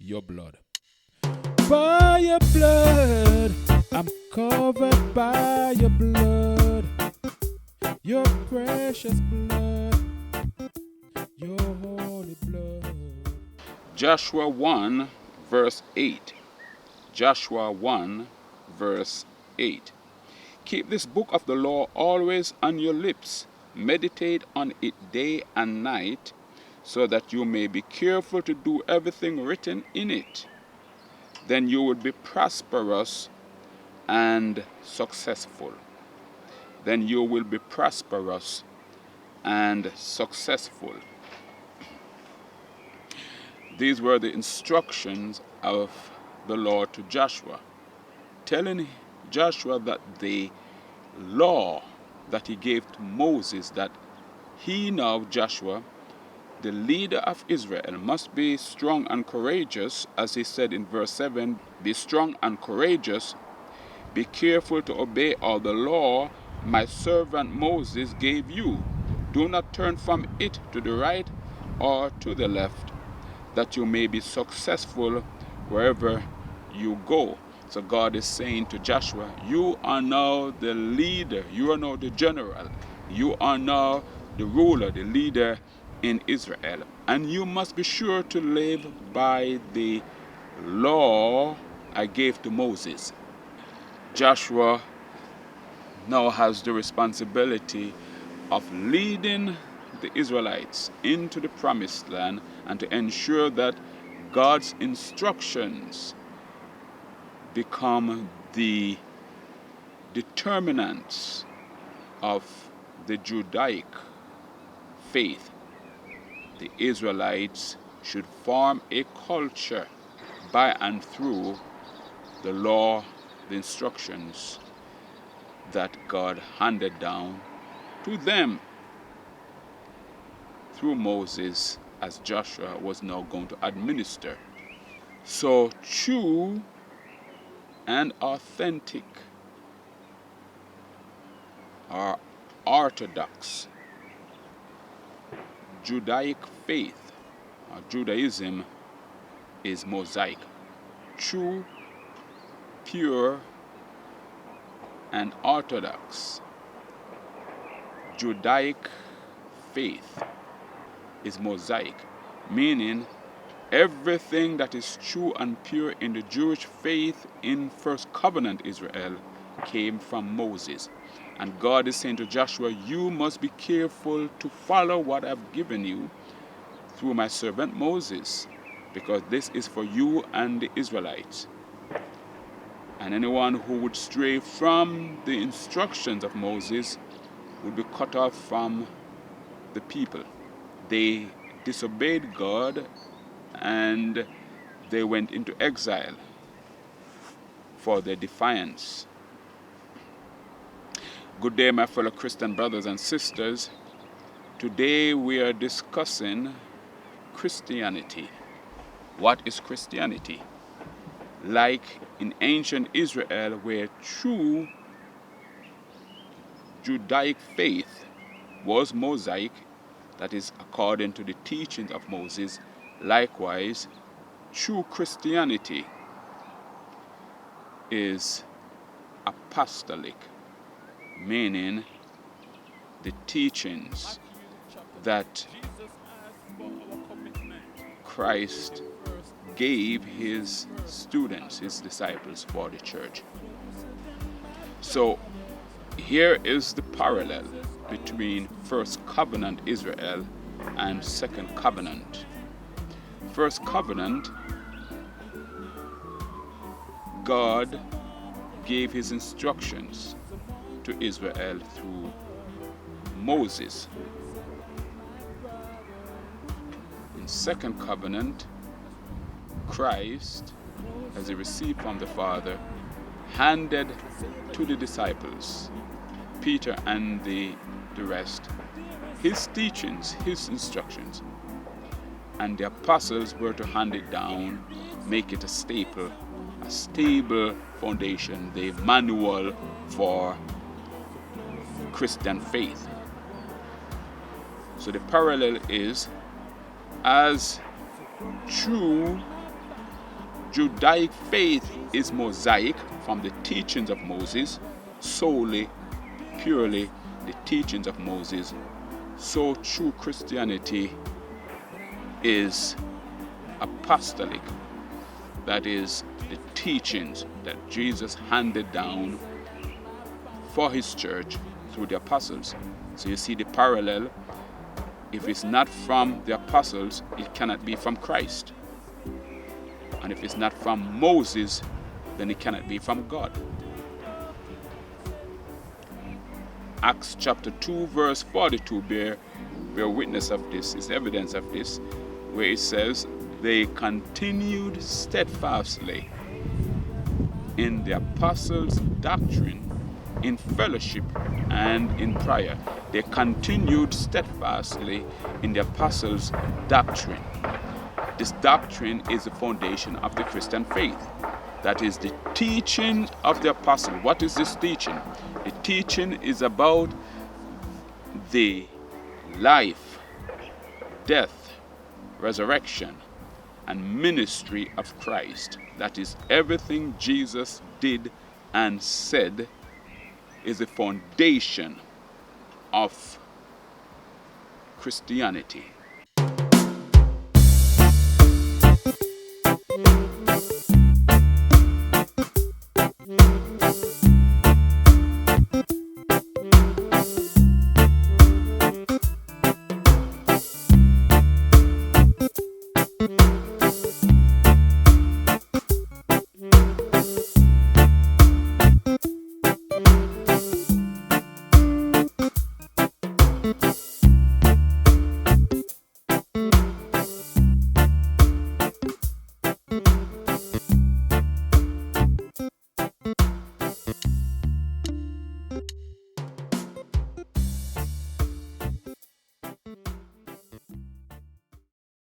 your blood. By your blood, I'm covered by your blood. Your precious blood, your holy blood. Joshua 1 verse 8. Joshua 1 verse 8. Keep this book of the law always on your lips. Meditate on it day and night, so that you may be careful to do everything written in it. Then you will be prosperous and successful. Then you will be prosperous and successful. These were the instructions of the Lord to Joshua, telling Joshua that the law that he gave to Moses, that he now, Joshua, the leader of Israel, must be strong and courageous, as he said in verse 7, be strong and courageous, be careful to obey all the law my servant Moses gave you. Do not turn from it to the right or to the left, that you may be successful wherever you go. So God is saying to Joshua, you are now the leader, you are now the general, you are now the ruler, the leader in Israel. And you must be sure to live by the law I gave to Moses. Joshua now has the responsibility of leading the Israelites into the promised land and to ensure that God's instructions become the determinants of the Judaic faith. The Israelites should form a culture by and through the law, the instructions that God handed down to them through Moses, as Joshua was now going to administer. So true and authentic or orthodox Judaic faith or Judaism is Mosaic. True, pure, and orthodox Judaic faith is Mosaic, meaning everything that is true and pure in the Jewish faith in First Covenant Israel came from Moses. And God is saying to Joshua, you must be careful to follow what I've given you through my servant Moses, because this is for you and the Israelites. And anyone who would stray from the instructions of Moses would be cut off from the people. They disobeyed God and they went into exile for their defiance. Good day, my fellow Christian brothers and sisters. Today we are discussing Christianity. What is Christianity? Like in ancient Israel, where true Judaic faith was Mosaic, that is according to the teachings of Moses, likewise, true Christianity is apostolic, meaning the teachings that Christ gave his students, his disciples for the church. So here is the parallel between First Covenant Israel and Second Covenant. First Covenant, God gave his instructions to Israel through Moses. In Second Covenant, Christ, as he received from the Father, handed to the disciples, Peter and the rest, his teachings, his instructions. And the apostles were to hand it down, make it a staple, a stable foundation, the manual for Christian faith. So the parallel is, as true Judaic faith is Mosaic, from the teachings of Moses, solely, purely the teachings of Moses. So true Christianity is apostolic, that is the teachings that Jesus handed down for his church through the apostles. So you see the parallel. If it's not from the apostles, it cannot be from Christ. And if it's not from Moses, then it cannot be from God. Acts chapter 2 verse 42 bear witness of this, is evidence of this, where it says, they continued steadfastly in the apostles' doctrine, in fellowship, and in prayer. They continued steadfastly in the apostles' doctrine. This doctrine is the foundation of the Christian faith. That is the teaching of the apostle. What is this teaching? The teaching is about the life, death, resurrection, and ministry of Christ. That is everything Jesus did and said is the foundation of Christianity.